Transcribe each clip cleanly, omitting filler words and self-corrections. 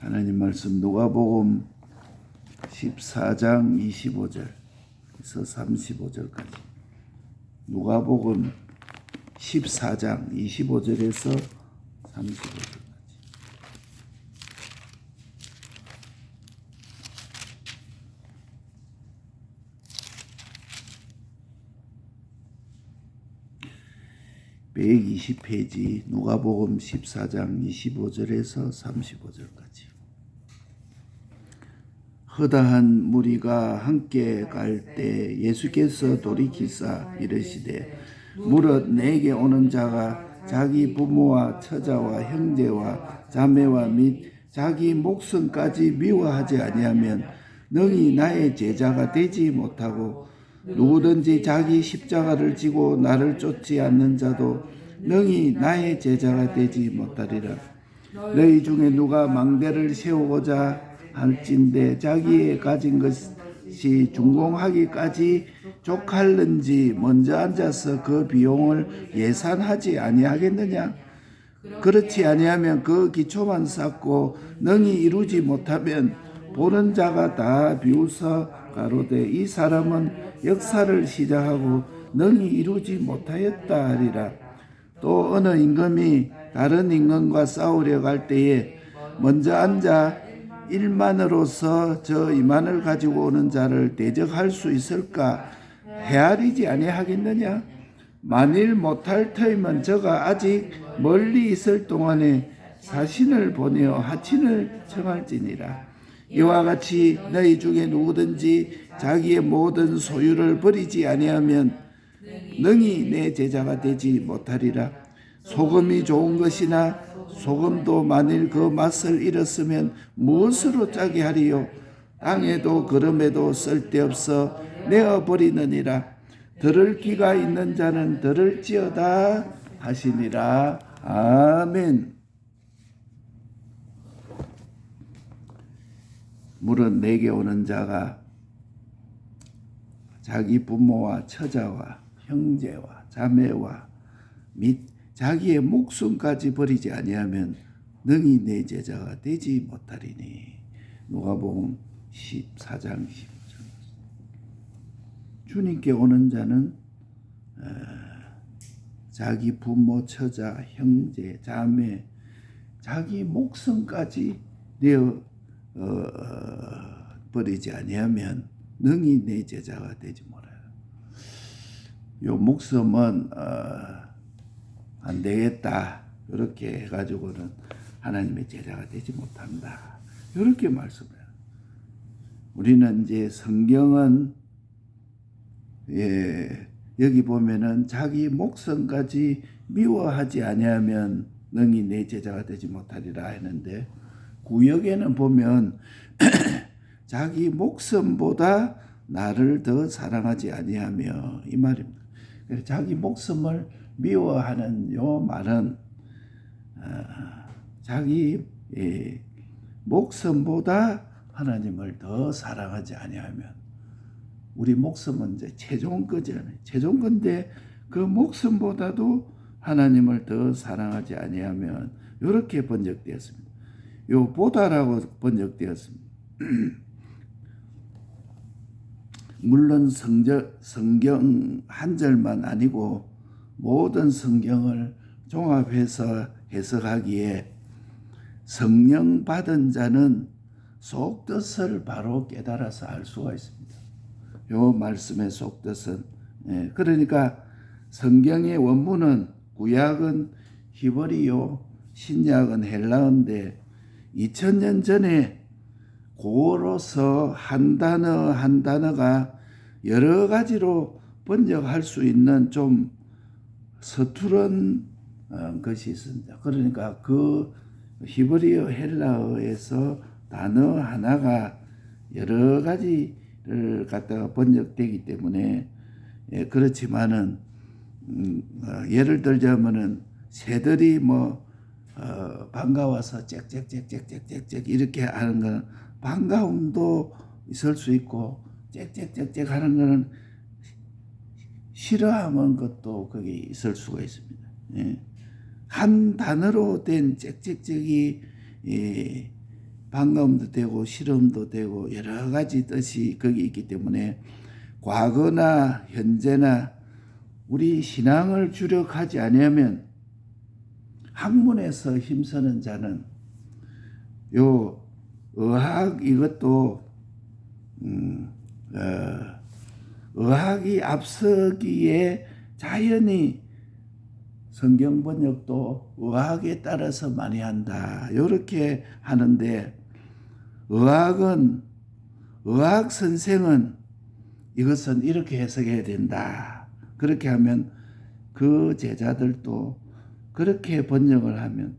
하나님 말씀 누가복음 14장 25절에서 35절까지. 누가복음 14장 25절에서 35절까지. (120페이지) 누가복음 14장 25절에서 35절까지. 허다한 무리가 함께 갈 때 예수께서 돌이키사 이르시되 무릇 내게 오는 자가 자기 부모와 처자와 형제와 자매와 및 자기 목숨까지 미워하지 아니하면 능히 나의 제자가 되지 못하고, 누구든지 자기 십자가를 지고 나를 쫓지 않는 자도 능히 나의 제자가 되지 못하리라. 너희 중에 누가 망대를 세우고자 할진대 자기의 가진 것이 준공하기까지 족할는지 먼저 앉아서 그 비용을 예산하지 아니하겠느냐? 그렇지 아니하면 그 기초만 쌓고 능히 이루지 못하면 보는 자가 다 비웃어 가로되 이 사람은 역사를 시작하고 능히 이루지 못하였다 하리라. 또 어느 임금이 다른 임금과 싸우려 갈 때에 먼저 앉아 일만으로서 저 이만을 가지고 오는 자를 대적할 수 있을까 헤아리지 아니하겠느냐? 만일 못할 터이면 저가 아직 멀리 있을 동안에 사신을 보내어 하친을 청할지니라. 이와 같이 너희 중에 누구든지 자기의 모든 소유를 버리지 아니하면 능히 내 제자가 되지 못하리라. 소금이 좋은 것이나 소금도 만일 그 맛을 잃었으면 무엇으로 짜게 하리요? 땅에도 거름에도 쓸데없어 내어버리느니라. 들을 귀가 있는 자는 들을지어다 하시니라. 아멘. 무릇 내게 오는 자가 자기 부모와 처자와 형제와 자매와 및 자기의 목숨까지 버리지 아니하면 능히 내 제자가 되지 못하리니. 누가복음 14장 15절. 주님께 오는 자는 자기 부모, 처자, 형제, 자매, 자기 목숨까지 내어 버리지 아니하면 능히 내 제자가 되지 못하리라. 요 목숨은 안 되겠다, 이렇게 해가지고는 하나님의 제자가 되지 못한다, 이렇게 말씀해요. 우리는 이제 성경은 여기 보면은 자기 목숨까지 미워하지 아니하면 능히 내 제자가 되지 못하리라 했는데, 구역에는 보면 자기 목숨보다 나를 더 사랑하지 아니하며, 이 말입니다. 그래서 자기 목숨을 미워하는 요 말은 자기 목숨보다 하나님을 더 사랑하지 아니하면, 우리 목숨은 이제 최종 거잖아요. 최종 건데 그 목숨보다도 하나님을 더 사랑하지 아니하면, 이렇게 번역되었습니다. 요 보다라고 번역되었습니다. 물론 성경 한 절만 아니고 모든 성경을 종합해서 해석하기에 성령 받은 자는 속뜻을 바로 깨달아서 알 수가 있습니다. 요 말씀의 속뜻은, 그러니까 성경의 원문은, 구약은 히브리어, 신약은 헬라어인데 2000년 전에 고로서 한 단어 한 단어가 여러 가지로 번역할 수 있는 좀 서투른 것이 있습니다. 그러니까 그 히브리어, 헬라어에서 단어 하나가 여러 가지를 갖다가 번역되기 때문에, 그렇지만은 예를 들자면은 새들이 반가워서 짹짹짹짹짹짹 이렇게 하는 건 반가움도 있을 수 있고, 짹짹짹짹 하는 거는 싫어하는 것도 거기 있을 수가 있습니다. 한 단어로 된 짹짹짹이 반가움도 되고 싫음도 되고 여러 가지 뜻이 거기 있기 때문에 과거나 현재나 우리 신앙을 주력하지 아니하면 학문에서 힘쓰는 자는 요 의학 이것도 의학이 앞서기에 자연히 성경 번역도 의학에 따라서 많이 한다. 이렇게 하는데 의학 선생은 이것은 이렇게 해석해야 된다. 그렇게 하면 그 제자들도 그렇게 번역을 하면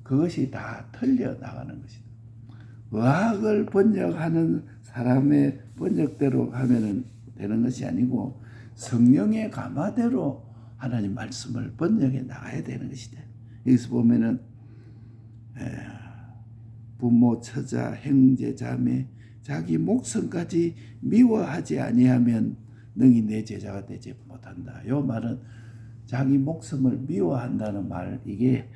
그것이 다 틀려 나가는 것이다. 의학을 번역하는 사람의 번역대로 하면은 되는 것이 아니고 성령의 감화대로 하나님 말씀을 번역해 나가야 되는 것이다. 여기서 보면은 부모, 처자, 형제, 자매, 자기 목숨까지 미워하지 아니하면 능히 내 제자가 되지 못한다. 이 말은 자기 목숨을 미워한다는 말, 이게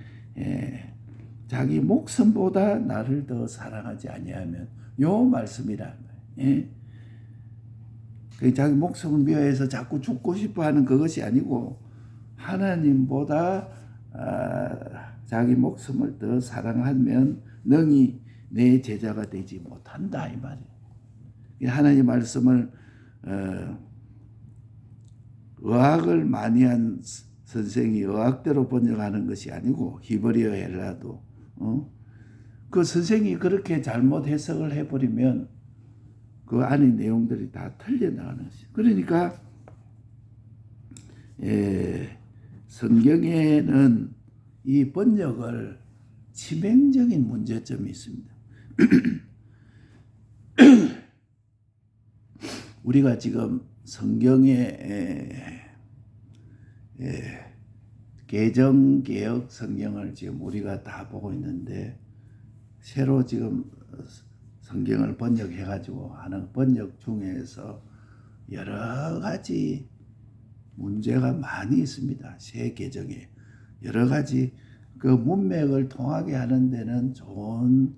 자기 목숨보다 나를 더 사랑하지 아니하면 요 말씀이란 거예요. 자기 목숨을 미워해서 자꾸 죽고 싶어하는 그것이 아니고 하나님보다 자기 목숨을 더 사랑하면 능히 내 제자가 되지 못한다 이 말이에요. 하나님 말씀을 의학을 많이 한 선생이 의학대로 번역하는 것이 아니고 히브리어 헬라도 그 선생이 그렇게 잘못 해석을 해버리면 그 안의 내용들이 다 틀려 나가는 것이죠. 그러니까 성경에는 이 번역을 치명적인 문제점이 있습니다. 우리가 지금 성경의 개정개혁 성경을 지금 우리가 다 보고 있는데 새로 지금 성경을 번역해가지고 하는 번역 중에서 여러 가지 문제가 많이 있습니다. 새 개정에 여러 가지 그 문맥을 통하게 하는 데는 좋은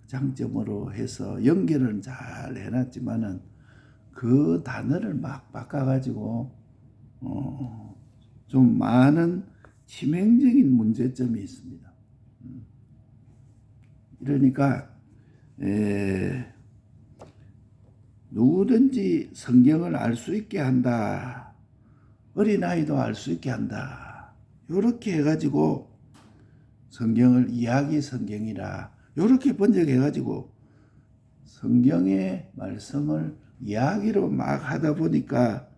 장점으로 해서 연결은 잘 해놨지만은 그 단어를 막 바꿔가지고 좀 많은 치명적인 문제점이 있습니다. 이러니까 누구든지 성경을 알 수 있게 한다. 어린아이도 알 수 있게 한다. 이렇게 해가지고 성경을 이야기 성경이라 이렇게 번역해가지고 성경의 말씀을 이야기로 막 하다 보니까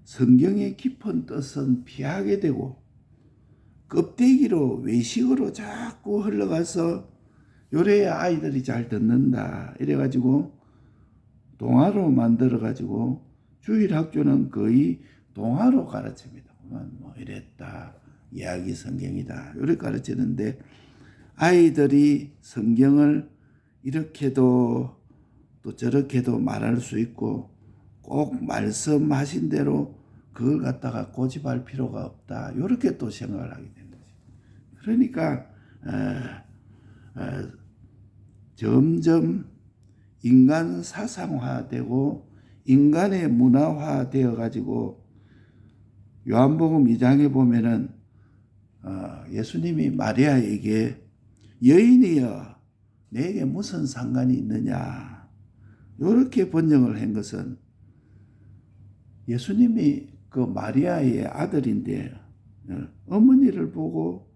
성경의 깊은 뜻은 피하게 되고 껍데기로 외식으로 자꾸 흘러가서 요래야 아이들이 잘 듣는다. 이래가지고 동화로 만들어가지고 주일학교는 거의 동화로 가르칩니다. 뭐 이랬다. 이야기 성경이다. 이렇게 가르치는데 아이들이 성경을 이렇게도 또 저렇게도 말할 수 있고 꼭 말씀하신 대로 그걸 갖다가 고집할 필요가 없다. 이렇게 또 생각을 하게 되는 거죠. 그러니까 점점 인간 사상화되고 인간의 문화화되어 가지고 요한복음 2장에 보면은 예수님이 마리아에게 여인이여 내게 무슨 상관이 있느냐 이렇게 번역을 한 것은 예수님이 그 마리아의 아들인데 어머니를 보고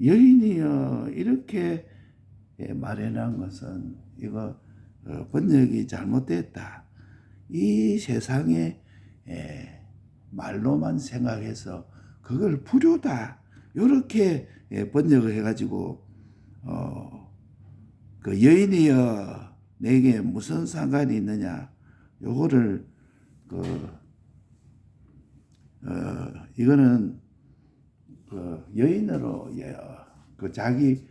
여인이여 이렇게 말해놓은 것은 이거 번역이 잘못됐다. 이 세상에 말로만 생각해서 그걸 불효다. 이렇게 번역을 해가지고 그 여인이여 내게 무슨 상관이 있느냐 요거를 이거는 그 여인으로 그 자기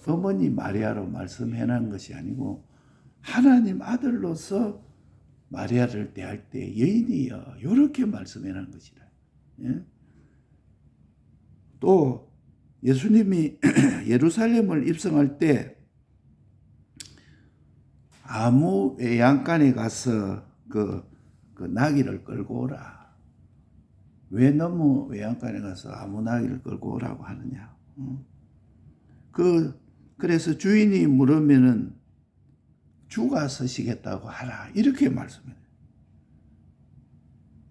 어머니 마리아로 말씀해놓은 것이 아니고 하나님 아들로서 마리아를 대할 때 여인이여 이렇게 말씀해놓은 것이다. 예? 또 예수님이 예루살렘을 입성할 때 아무 외양간에 가서 그 나귀를 끌고 오라. 왜 너무 외양간에 가서 아무 나귀를 끌고 오라고 하느냐. 그래서 주인이 물으면은 주가 서시겠다고 하라. 이렇게 말씀해요.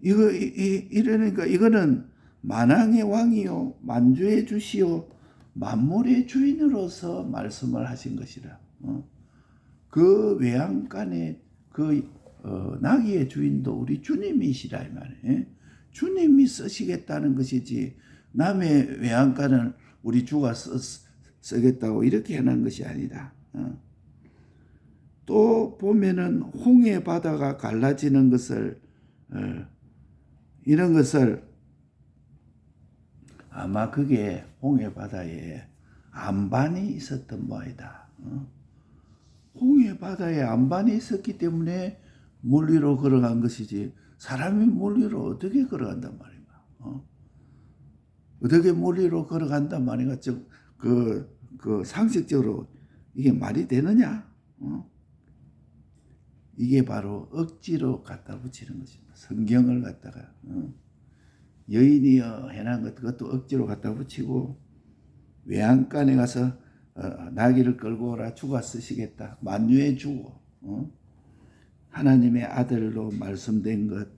이러니까 이거는 만왕의 왕이요 만주의 주시요 만물의 주인으로서 말씀을 하신 것이라. 그 외양간의 나귀의 주인도 우리 주님이시라 이 말이에요. 주님이 쓰시겠다는 것이지 남의 외양간을 우리 주가 쓰겠다고 이렇게 해놓은 것이 아니다. 또 보면은 홍해 바다가 갈라지는 것을 이런 것을 아마 그게 홍해 바다에 안반이 있었던 모양이다. 홍해 바다에 안반이 있었기 때문에 물 위로 걸어간 것이지 사람이 물 위로 어떻게 걸어간단 말인가? 어떻게 물 위로 걸어간단 말인가? 그 상식적으로 이게 말이 되느냐? 이게 바로 억지로 갖다 붙이는 것입니다. 성경을 갖다가 여인이여 해난 그것도 억지로 갖다 붙이고 외양간에 가서 나귀를 끌고 오라 주가 쓰시겠다. 만유의 주고 하나님의 아들로 말씀된 것,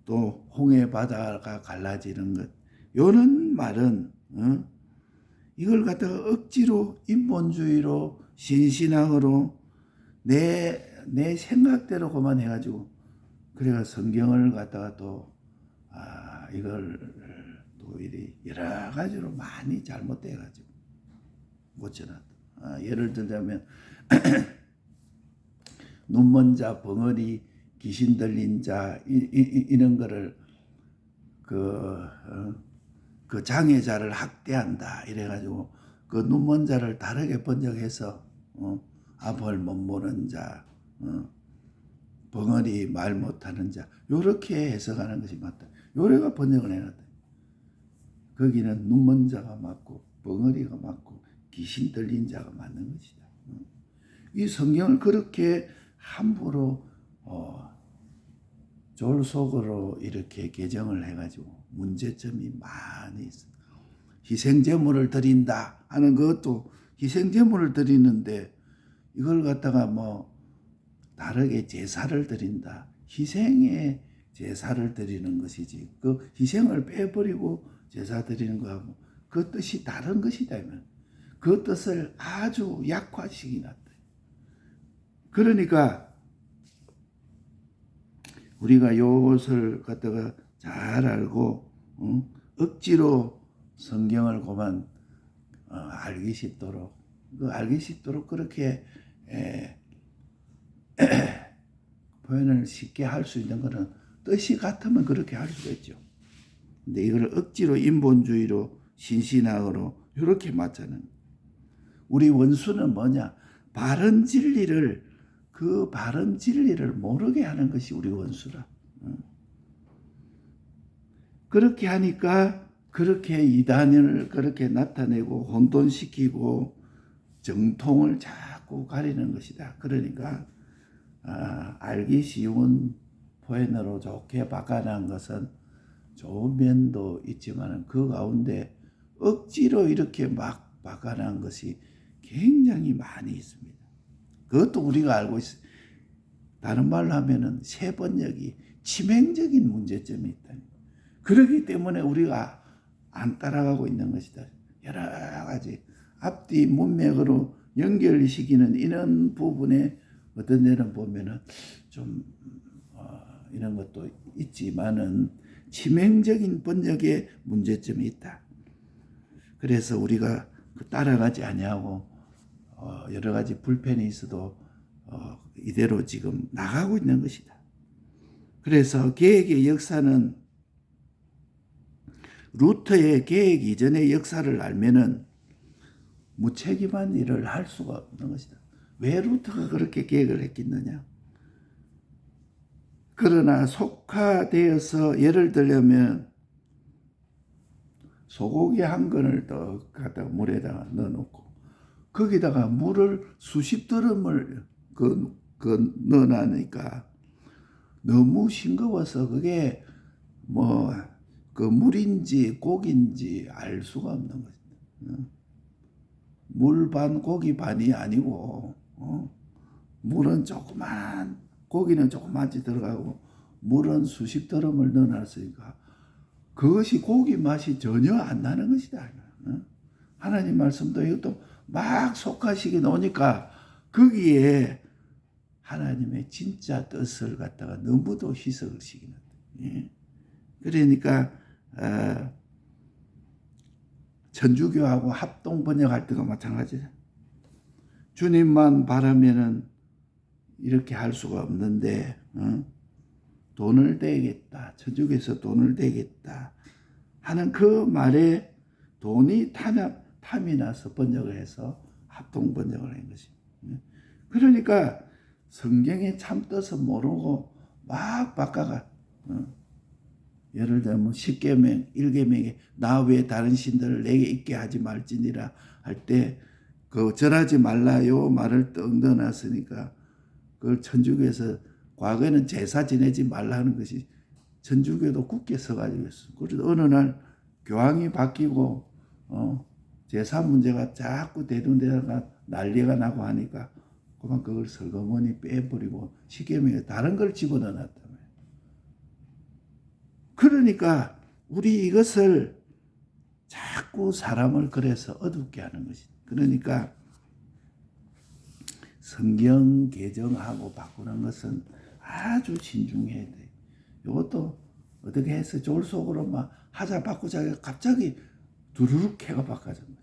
또 홍해 바다가 갈라지는 것, 요런 말은 이걸 갖다가 억지로 인본주의로 신신앙으로 내 생각대로 그만해가지고 그래가 성경을 갖다가 또 이걸 또 이리 여러 가지로 많이 잘못돼가지고 고쳐놨다. 예를 들자면 눈먼 자, 벙어리, 귀신 들린 자 이런 거를 그 장애자를 학대한다 이래가지고 그 눈먼 자를 다르게 번역해서 앞을 못 보는 자, 벙어리 말 못하는 자 요렇게 해석하는 것이 맞다. 요래가 번역을 해놨다. 거기는 눈먼 자가 맞고 벙어리가 맞고 귀신 들린 자가 맞는 것이다. 이 성경을 그렇게 함부로 졸속으로 이렇게 개정을 해가지고 문제점이 많이 있습니다. 희생제물을 드린다 하는 것도 희생제물을 드리는데 이걸 갖다가 뭐 다르게 제사를 드린다. 희생의 제사를 드리는 것이지 그 희생을 빼버리고 제사 드리는 거하고 그 뜻이 다른 것이다. 그 뜻을 아주 약화시키 놨다. 그러니까 우리가 이것을 갖다가 잘 알고 억지로 성경을 그만 알기 쉽도록 그렇게 표현을 쉽게 할 수 있는 것은 뜻이 같으면 그렇게 할 수가 있죠. 근데 이걸 억지로 인본주의로 신신학으로 이렇게 맞자는 우리 원수는 뭐냐? 바른 진리를 모르게 하는 것이 우리 원수라. 그렇게 하니까 그렇게 이단을 그렇게 나타내고 혼돈시키고 정통을 자꾸 가리는 것이다. 그러니까 알기 쉬운 표현으로 좋게 바꿔난 것은 좋은 면도 있지만 그 가운데 억지로 이렇게 막 바꿔난 것이 굉장히 많이 있습니다. 그것도 우리가 알고 있어요. 다른 말로 하면은 새 번역이 치명적인 문제점이 있다. 그렇기 때문에 우리가 안 따라가고 있는 것이다. 여러 가지 앞뒤 문맥으로 연결시키는 이런 부분에 어떤 데는 보면은 좀 이런 것도 있지만은 치명적인 번역에 문제점이 있다. 그래서 우리가 따라가지 아니하고 여러 가지 불편이 있어도 이대로 지금 나가고 있는 것이다. 그래서 개혁의 역사는 루터의 개혁 이전의 역사를 알면은 무책임한 일을 할 수가 없는 것이다. 왜 루터가 그렇게 개혁을 했겠느냐? 그러나 속화되어서 예를 들려면 소고기 한 근을 더 갖다가 물에다가 넣어놓고 거기다가 물을 수십 드럼을 넣어놔니까 너무 싱거워서 그게 뭐 그 물인지 고기인지 알 수가 없는 거지. 물 반 고기 반이 아니고 물은 조그만 고기는 조그만치 들어가고 물은 수십 드럼을 넣어놨으니까 그것이 고기 맛이 전혀 안 나는 것이다. 하나님 말씀도 이것도 막 속하시게 나오니까 거기에 하나님의 진짜 뜻을 갖다가 너무도 희석을 시키는. 그러니까 천주교하고 합동 번역할 때도 마찬가지다. 주님만 바라면은 이렇게 할 수가 없는데 돈을 대겠다. 천주교에서 돈을 대겠다 하는 그 말에 돈이 탐이 나서 번역을 해서 합동 번역을 한 것입니다. 그러니까 성경의 참 뜻을 모르고 막 바꿔가. 예를 들면 10계명, 1계명에 나 외에 다른 신들을 내게 있게 하지 말지니라 할 때 그 절하지 말라요 말을 떡 넣어놨으니까 그걸 천주교에서 과거에는 제사 지내지 말라는 것이 천주교도 굳게 서가지고 있어. 그래서 어느 날 교황이 바뀌고 제사 문제가 자꾸 대두되다가 난리가 나고 하니까 그만 그걸 설거머니 빼버리고 10계명에 다른 걸 집어넣어놨다. 그러니까 우리 이것을 자꾸 사람을 그래서 어둡게 하는 것이다. 그러니까 성경 개정하고 바꾸는 것은 아주 신중해야 돼. 이것도 어떻게 해서 졸 속으로 막 하자 바꾸자 갑자기 두루룩 해가 바꿔진 거지.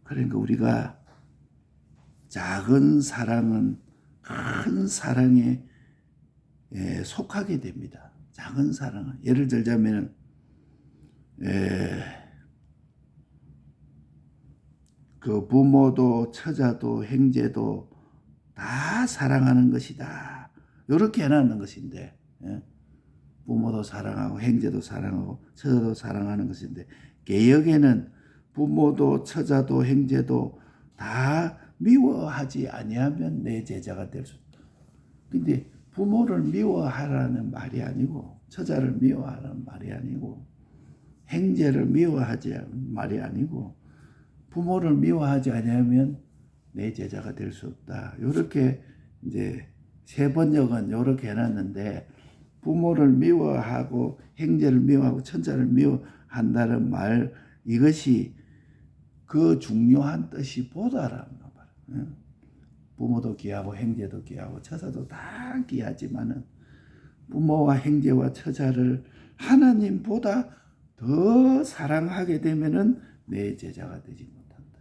그러니까 우리가 작은 사랑은 큰 사랑에 속하게 됩니다. 작은 사랑은 예를 들자면 그 부모도 처자도 형제도 다 사랑하는 것이다. 이렇게 해놨는 것인데 부모도 사랑하고 형제도 사랑하고 처자도 사랑하는 것인데 개역에는 부모도 처자도 형제도 다 미워하지 아니하면 내 제자가 될 수 있다. 근데 부모를 미워하라는 말이 아니고 처자를 미워하라는 말이 아니고 형제를 미워하지 말이 아니고 부모를 미워하지 아니하면 내 제자가 될 수 없다. 이렇게 이제 세 번역은 이렇게 해놨는데 부모를 미워하고 형제를 미워하고 처자를 미워한다는 말 이것이 그 중요한 뜻이 보다라는 말. 부모도 귀하고 형제도 귀하고 처자도 다 귀하지만은 부모와 형제와 처자를 하나님보다 더 사랑하게 되면은 내 제자가 되지 못한다.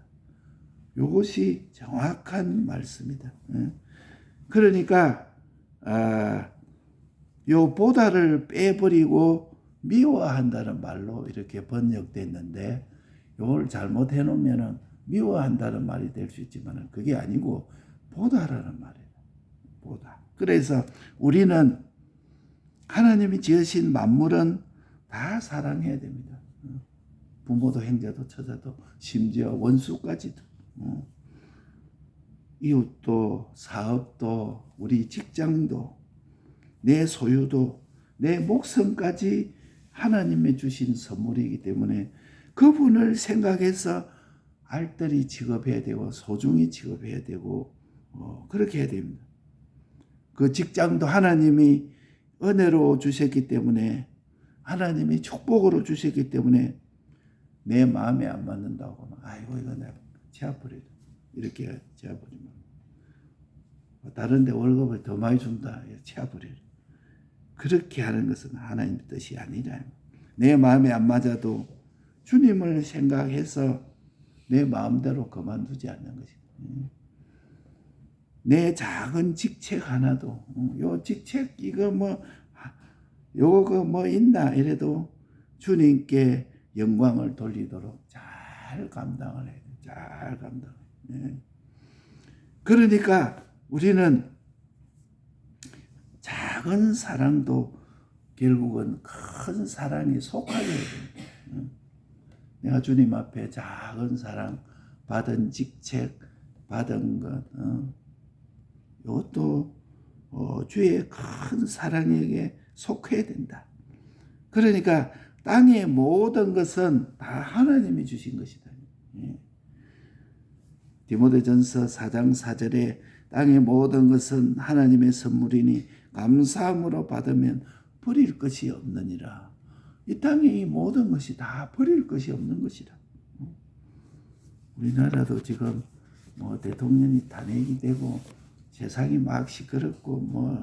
이것이 정확한 말씀이다. 그러니까 요 보다를 빼버리고 미워한다는 말로 이렇게 번역됐는데 이걸 잘못해 놓으면은 미워한다는 말이 될 수 있지만 그게 아니고 보다라는 말이에요. 보다. 그래서 우리는 하나님이 지으신 만물은 다 사랑해야 됩니다. 부모도 형제도 처자도 심지어 원수까지도 이웃도 사업도 우리 직장도 내 소유도 내 목숨까지 하나님이 주신 선물이기 때문에 그분을 생각해서 알뜰히 취급해야 되고 소중히 취급해야 되고 그렇게 해야 됩니다. 그 직장도 하나님이 은혜로 주셨기 때문에 하나님이 축복으로 주셨기 때문에 내 마음에 안 맞는다고 아이고 이거 내가 채워버리라 이렇게 채워버리면 다른 데 월급을 더 많이 준다 채워버리라 그렇게 하는 것은 하나님의 뜻이 아니라 내 마음에 안 맞아도 주님을 생각해서 내 마음대로 그만두지 않는 것입니다. 내 작은 직책 하나도 요 직책 이거 뭐 요거 뭐 있나 이래도 주님께 영광을 돌리도록 잘 감당을 해야 돼. 잘 감당. 그러니까 우리는 작은 사랑도 결국은 큰 사랑이 속하게 됩니다. 내가 주님 앞에 작은 사랑 받은 직책 받은 것 이것도 주의 큰 사랑에게 속해야 된다. 그러니까 땅의 모든 것은 다 하나님이 주신 것이다. 디모데전서 4장 4절에 땅의 모든 것은 하나님의 선물이니 감사함으로 받으면 버릴 것이 없느니라. 이 땅의 이 모든 것이 다 버릴 것이 없는 것이라. 우리나라도 지금 대통령이 탄핵이 되고 세상이 막 시끄럽고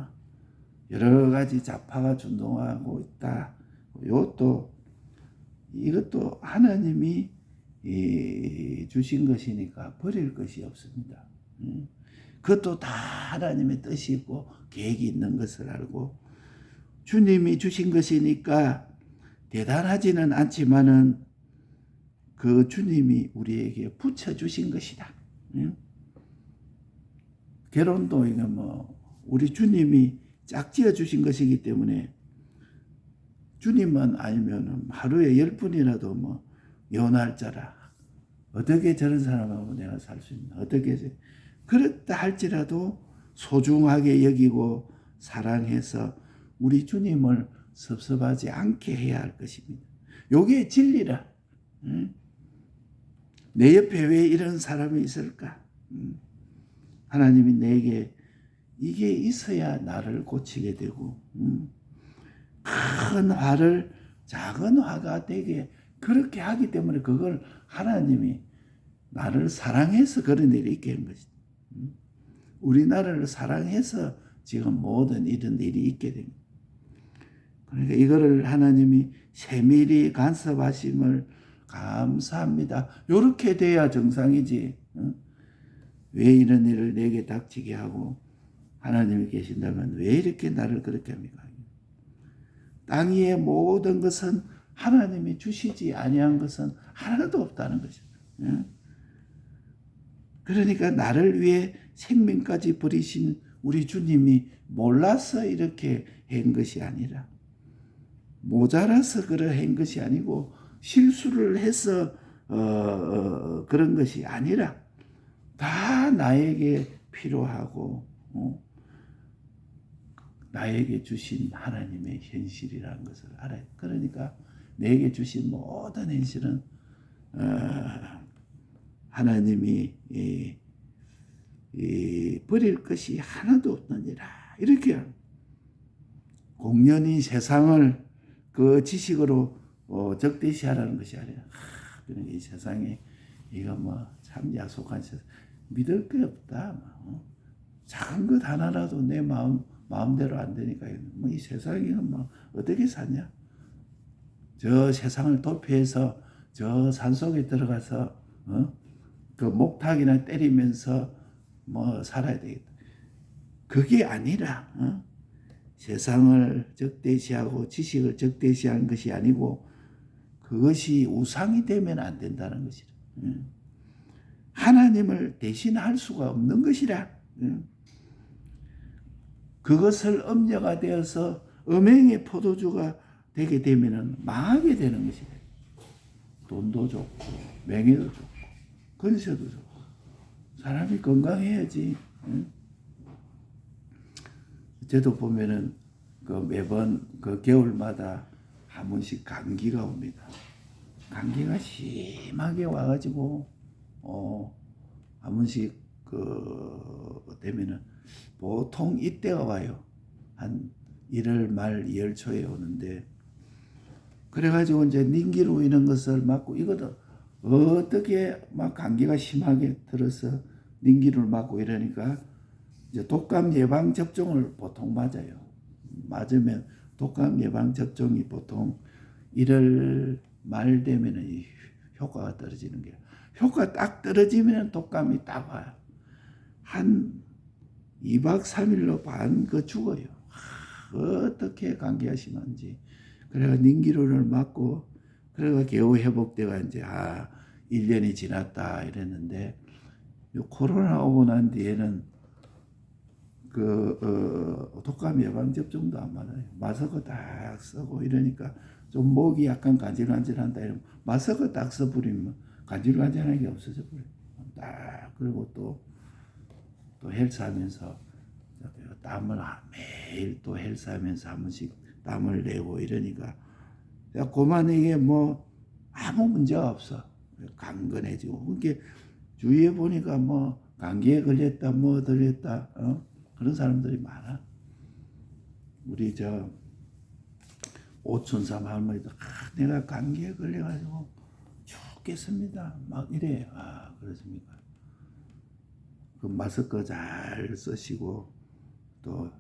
여러 가지 좌파가 준동하고 있다. 이것도 하나님이 주신 것이니까 버릴 것이 없습니다. 그것도 다 하나님의 뜻이 있고 계획이 있는 것을 알고 주님이 주신 것이니까 대단하지는 않지만은 그 주님이 우리에게 붙여주신 것이다. 결혼도 이거 우리 주님이 짝지어 주신 것이기 때문에 주님만 알면 하루에 10분이라도 연할자라 어떻게 저런 사람하고 내가 살 수 있나 어떻게 그렇다 할지라도 소중하게 여기고 사랑해서 우리 주님을 섭섭하지 않게 해야 할 것입니다. 요게 진리라. 내 옆에 왜 이런 사람이 있을까? 하나님이 내게 이게 있어야 나를 고치게 되고 큰 화를 작은 화가 되게 그렇게 하기 때문에 그걸 하나님이 나를 사랑해서 그런 일이 있게 한 것이다. 우리나라를 사랑해서 지금 모든 이런 일이 있게 됩니다. 그러니까 이거를 하나님이 세밀히 간섭하심을 감사합니다. 이렇게 돼야 정상이지. 왜 이런 일을 내게 닥치게 하고 하나님이 계신다면 왜 이렇게 나를 그렇게 합니까? 땅 위의 모든 것은 하나님이 주시지 아니한 것은 하나도 없다는 것입니다. 그러니까 나를 위해 생명까지 버리신 우리 주님이 몰라서 이렇게 한 것이 아니라 모자라서 그런 것이 아니고 실수를 해서 그런 것이 아니라 다 나에게 필요하고 나에게 주신 하나님의 현실이라는 것을 알아요. 그러니까 내게 주신 모든 현실은 하나님이 버릴 것이 하나도 없느니라. 이렇게 공연히 세상을 그 지식으로 적대시하라는 것이 아니라 그러니까 이 세상에 이거 참 야속한 세상 믿을 게 없다. 작은 것 하나라도 내 마음대로 안 되니까 이 세상에 어떻게 사냐? 저 세상을 도피해서 저 산속에 들어가서 그 목탁이나 때리면서 살아야 되겠다. 그게 아니라 세상을 적대시하고 지식을 적대시하는 것이 아니고 그것이 우상이 되면 안 된다는 것이라. 하나님을 대신할 수가 없는 것이라. 그것을 엄려가 되어서 음행의 포도주가 되게 되면 망하게 되는 것이다. 돈도 좋고 명예도 좋고 건세도 좋고 사람이 건강해야지. 저도 보면은 매번 겨울마다 한 번씩 감기가 옵니다. 감기가 심하게 와가지고 한 번씩 되면은 보통 이때가 와요. 한 1월 말 2월 초에 오는데 그래가지고 이제 닌기루 이런 것을 맞고 이것도 어떻게 감기가 심하게 들어서 닌기루를 맞고 이러니까 이제 독감 예방 접종을 보통 맞아요. 맞으면 독감 예방 접종이 보통 1월 말 되면은 효과가 떨어지는 거예요. 효과 딱 떨어지면 독감이 딱 와요. 한 2박 3일로 반 죽어요. 어떻게 감기가 심한지. 그래가 닌기루를 맞고 그래가 겨우 회복돼가 이제 1년이 지났다 이랬는데 코로나 오고 난 뒤에는 독감 예방 접종도 안 맞아요. 마스크 딱 쓰고 이러니까 좀 목이 약간 간질간질한다 이러면 마스크 딱 써버리면 간질간질한 게 없어져 버려요. 딱 그리고 또 헬스하면서 땀을 매일 또 헬스하면서 한 번씩 땀을 내고 이러니까 그만 이게 뭐 아무 문제가 없어. 강건해지고. 그게 주위에 보니까 뭐 감기에 걸렸다 뭐 걸렸다 그런 사람들이 많아. 우리 저 오춘삼 할머니도 내가 감기에 걸려가지고 죽겠습니다 막 이래. 그렇습니까? 그 마스크 잘 쓰시고 또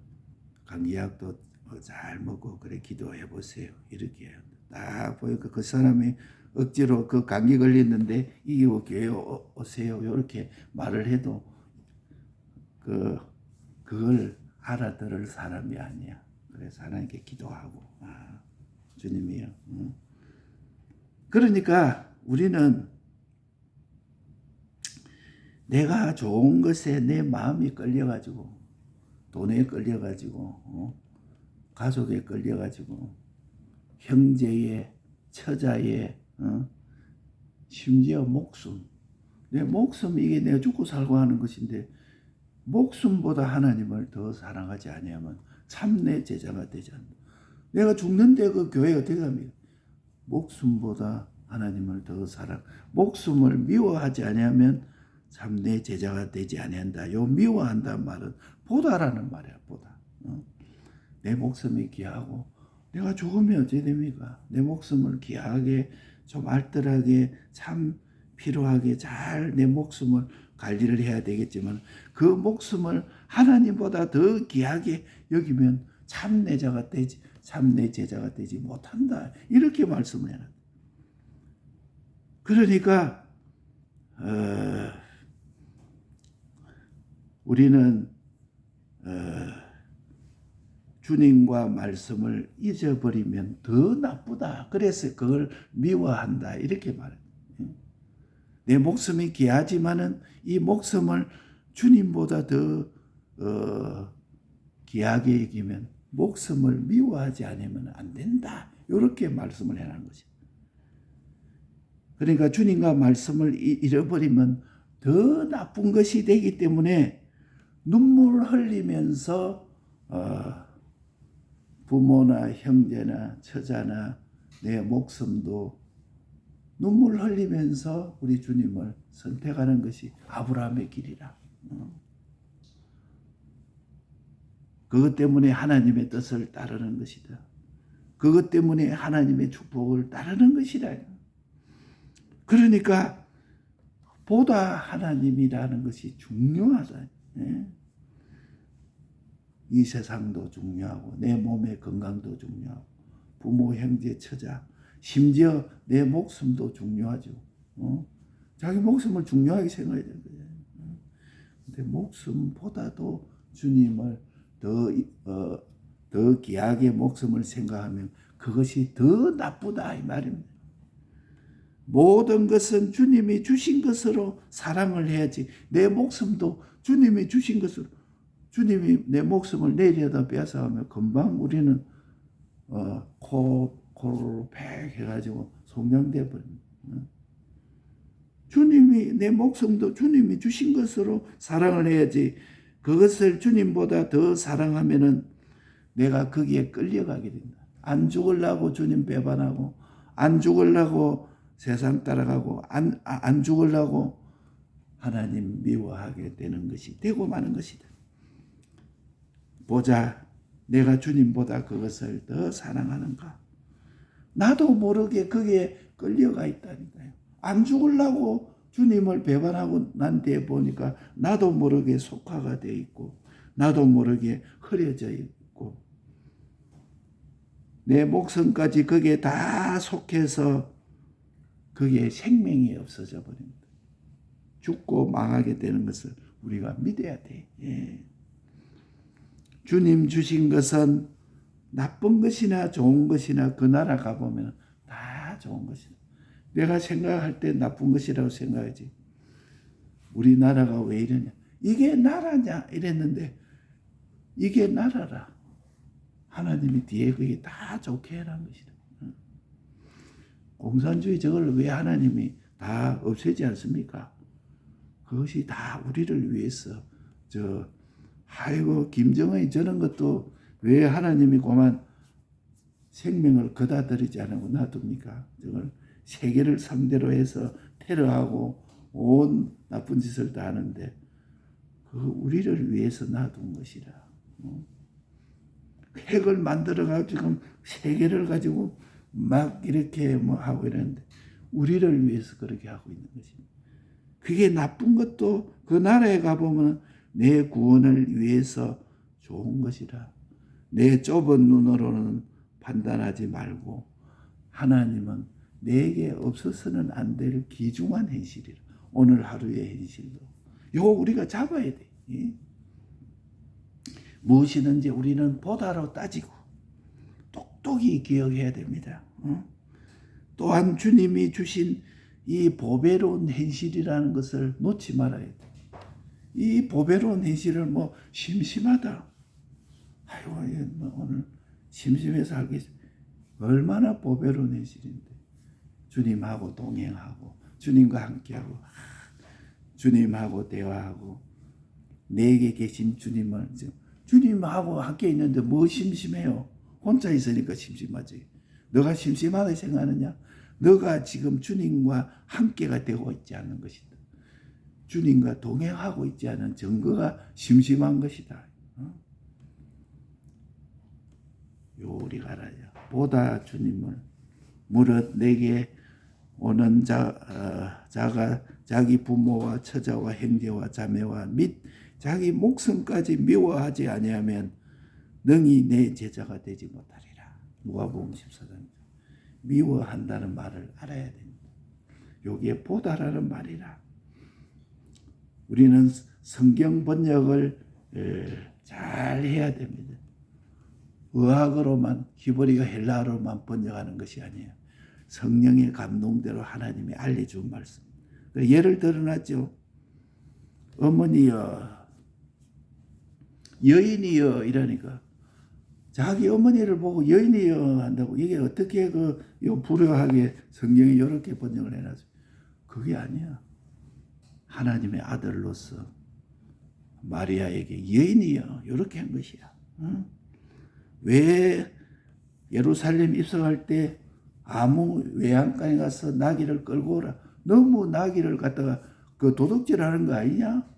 감기약도 잘 먹고 그래 기도해 보세요. 이렇게 딱 보니까 그 사람이 억지로 그 감기 걸렸는데 이기고 교회 오세요 이렇게 말을 해도 그걸 알아들을 사람이 아니야. 그래서 하나님께 기도하고 주님이요. 그러니까 우리는 내가 좋은 것에 내 마음이 끌려가지고 돈에 끌려가지고 가족에 끌려가지고 형제에 처자에 심지어 목숨 내 목숨 이게 내가 죽고 살고 하는 것인데 목숨보다 하나님을 더 사랑하지 아니하면 참 내 제자가 되지 않는다. 내가 죽는데 그 교회 어떻게 합니까? 목숨보다 하나님을 더 사랑 목숨을 미워하지 아니하면 참 내 제자가 되지 아니한다. 요 미워한다는 말은 보다라는 말이야. 보다. 내 목숨이 귀하고 내가 죽으면 어찌 됩니까? 내 목숨을 귀하게 좀 알뜰하게 참 필요하게 잘 내 목숨을 관리를 해야 되겠지만 그 목숨을 하나님보다 더 귀하게 여기면 참 내 제자가 되지 참 내 제자가 되지 못한다. 이렇게 말씀을 해놨다. 그러니까 우리는 주님과 말씀을 잊어버리면 더 나쁘다. 그래서 그걸 미워한다. 이렇게 말해요. 내 목숨이 귀하지만은 이 목숨을 주님보다 더 귀하게 여기면 목숨을 미워하지 않으면 안 된다. 이렇게 말씀을 해놓은 거죠. 그러니까 주님과 말씀을 잃어버리면 더 나쁜 것이 되기 때문에 눈물을 흘리면서 부모나 형제나 처자나 내 목숨도 눈물 흘리면서 우리 주님을 선택하는 것이 아브라함의 길이라. 그것 때문에 하나님의 뜻을 따르는 것이다. 그것 때문에 하나님의 축복을 따르는 것이다. 그러니까 보다 하나님이라는 것이 중요하다. 이 세상도 중요하고 내 몸의 건강도 중요하고 부모, 형제, 처자 심지어 내 목숨도 중요하죠. 자기 목숨을 중요하게 생각해야 되는 거예요. 근데 목숨보다도 주님을 더 귀하게 목숨을 생각하면 그것이 더 나쁘다 이 말입니다. 모든 것은 주님이 주신 것으로 사랑을 해야지. 내 목숨도 주님이 주신 것으로 주님이 내 목숨을 내려다 빼앗아가면 금방 우리는 코로 팩 해가지고 송장돼 버립니다. 주님이 내 목숨도 주님이 주신 것으로 사랑을 해야지. 그것을 주님보다 더 사랑하면은 내가 거기에 끌려가게 된다. 안 죽으려고 주님 배반하고 안 죽으려고 세상 따라가고 안 죽으려고 하나님 미워하게 되는 것이 되고 마는 것이다. 보자, 내가 주님보다 그것을 더 사랑하는가? 나도 모르게 거기에 끌려가 있다니까요. 안 죽으려고 주님을 배반하고 난 뒤에 보니까 나도 모르게 속화가 되어 있고 나도 모르게 흐려져 있고 내 목숨까지 거기에 다 속해서 거기에 생명이 없어져 버립니다. 죽고 망하게 되는 것을 우리가 믿어야 돼. 주님 주신 것은 나쁜 것이나 좋은 것이나 그 나라 가보면 다 좋은 것이다. 내가 생각할 때 나쁜 것이라고 생각하지. 우리나라가 왜 이러냐. 이게 나라냐 이랬는데 이게 나라라. 하나님이 뒤에 그게 다 좋게 해놓은 것이다. 공산주의 저걸 왜 하나님이 다 없애지 않습니까? 그것이 다 우리를 위해서 아이고 김정은이 저런 것도 왜 하나님이 그만 생명을 거다들이지 않고 놔둡니까? 저걸 세계를 상대로 해서 테러하고 온 나쁜 짓을 다 하는데 그 우리를 위해서 놔둔 것이라. 핵을 만들어가지고 지금 세계를 가지고 막 이렇게 뭐 하고 이러는데 우리를 위해서 그렇게 하고 있는 것입니다. 그게 나쁜 것도 그 나라에 가보면 내 구원을 위해서 좋은 것이라. 내 좁은 눈으로는 판단하지 말고 하나님은 내게 없어서는 안 될 귀중한 현실이라. 오늘 하루의 현실도 이거 우리가 잡아야 돼. 무엇이든지 우리는 보다로 따지고 똑똑히 기억해야 됩니다. 또한 주님이 주신 이 보배로운 현실이라는 것을 놓지 말아야 돼. 이 보배로운 현실을 뭐 심심하다. 아이고 뭐 오늘 심심해서 하겠어. 얼마나 보배로운 현실인데 주님하고 동행하고 주님과 함께하고 주님하고 대화하고 내게 계신 주님을 주님하고 함께 있는데 뭐 심심해요? 혼자 있으니까 심심하지. 너가 심심하게 생각하느냐? 너가 지금 주님과 함께가 되고 있지 않는 것이다. 주님과 동행하고 있지 않은 증거가 심심한 것이다. 요리가 알아요. 보다 주님을 무릇 내게 오는 자가 자기 부모와 처자와 형제와 자매와 및 자기 목숨까지 미워하지 아니하면 능히 내 제자가 되지 못하리라. 누가복음 14장. 미워한다는 말을 알아야 됩니다. 여기에 보다라는 말이라. 우리는 성경 번역을 잘 해야 됩니다. 의학으로만 히브리어 헬라어로만 번역하는 것이 아니에요. 성령의 감동대로 하나님이 알려준 말씀. 예를 들어놨죠. 어머니여, 여인이여 이러니까 자기 어머니를 보고 여인이여 한다고 이게 어떻게 불효하게 성경이 이렇게 번역을 해놨어요. 그게 아니야. 하나님의 아들로서 마리아에게 여인이여 이렇게 한 것이야. 왜 예루살렘 입성할 때 아무 외양간에 가서 나귀를 끌고 오라. 너무 나귀를 갖다가 그 도둑질하는 거 아니냐?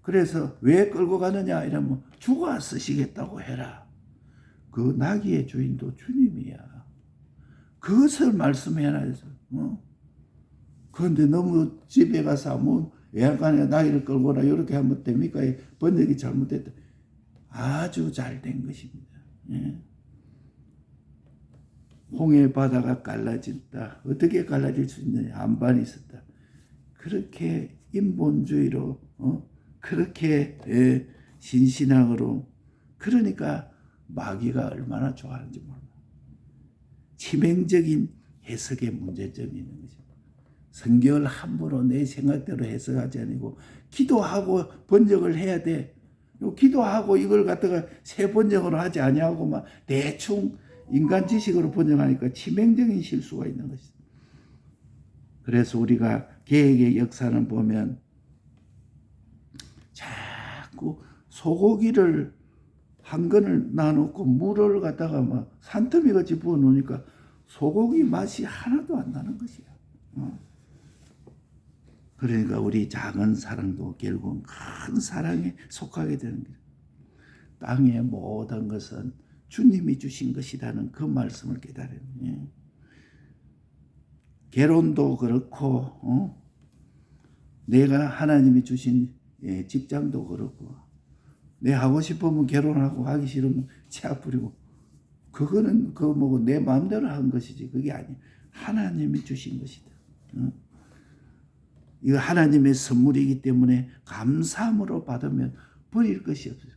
그래서 왜 끌고 가느냐 이러면 주가 쓰시겠다고 해라. 그 나귀의 주인도 주님이야. 그것을 말씀해놔서. 그런데 너무 집에 가서 아무 외양간에 나귀를 끌고 오라 이렇게 하면 됩니까? 번역이 잘못됐다. 아주 잘 된 것입니다. 홍해 바다가 갈라진다. 어떻게 갈라질 수 있느냐? 안반이 있었다. 그렇게 인본주의로 그렇게 신신앙으로 그러니까 마귀가 얼마나 좋아하는지 몰라. 치명적인 해석의 문제점이 있는 거죠. 성경을 함부로 내 생각대로 해석하지 아니고 기도하고 번역을 해야 돼. 기도하고 이걸 갖다가 새 번역으로 하지 아니하고 막 대충 인간 지식으로 번역하니까 치명적인 실수가 있는 것이다. 그래서 우리가 개혁의 역사는 보면 자꾸 소고기를 한 건을 놔놓고 물을 갖다가 막 산더미 같이 부어 놓으니까 소고기 맛이 하나도 안 나는 것이야. 그러니까 우리 작은 사랑도 결국은 큰 사랑에 속하게 되는 거예요. 땅의 모든 것은 주님이 주신 것이라는 그 말씀을 깨달아요. 결혼도 그렇고 내가 하나님이 주신 직장도 그렇고 내 하고 싶으면 결혼하고 하기 싫으면 치아 부리고 그거는 내 마음대로 한 것이지 그게 아니야. 하나님이 주신 것이다. 이거 하나님의 선물이기 때문에 감사함으로 받으면 버릴 것이 없어요.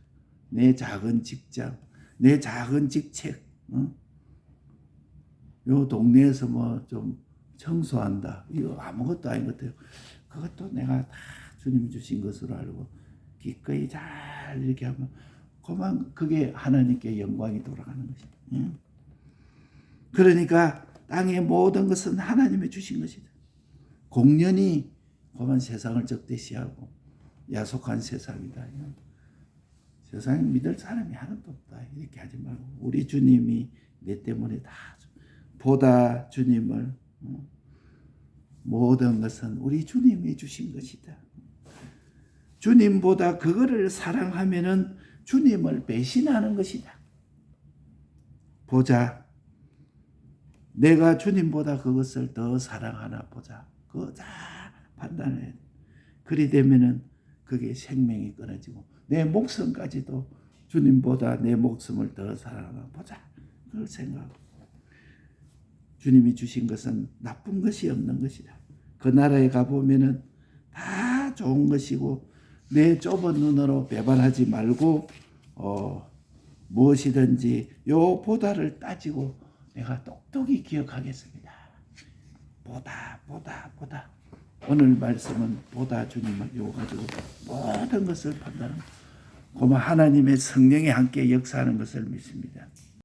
내 작은 직장, 내 작은 직책, 요 동네에서 뭐 좀 청소한다. 이거 아무것도 아닌 것 같아요. 그것도 내가 다 주님이 주신 것으로 알고 기꺼이 잘 이렇게 하면 그게 하나님께 영광이 돌아가는 것이다. 그러니까 땅의 모든 것은 하나님이 주신 것이다. 공연히 그만 세상을 적대시하고 야속한 세상이다. 세상에 믿을 사람이 하나도 없다. 이렇게 하지 말고 우리 주님이 내 때문에 다 보다 주님을 모든 것은 우리 주님이 주신 것이다. 주님보다 그거를 사랑하면은 주님을 배신하는 것이다. 보자. 내가 주님보다 그것을 더 사랑하나 보자. 그거 다 판단해야 돼. 그리 되면은 그게 생명이 끊어지고 내 목숨까지도 주님보다 내 목숨을 더 사랑하나 보자. 그걸 생각하고 주님이 주신 것은 나쁜 것이 없는 것이다. 그 나라에 가보면은 다 좋은 것이고 내 좁은 눈으로 배반하지 말고 무엇이든지 요 보다를 따지고 내가 똑똑히 기억하겠습니다. 보다. 오늘 말씀은 보다 주님을 요 가지고 모든 것을 판단하는 고마 하나님의 성령이 함께 역사하는 것을 믿습니다.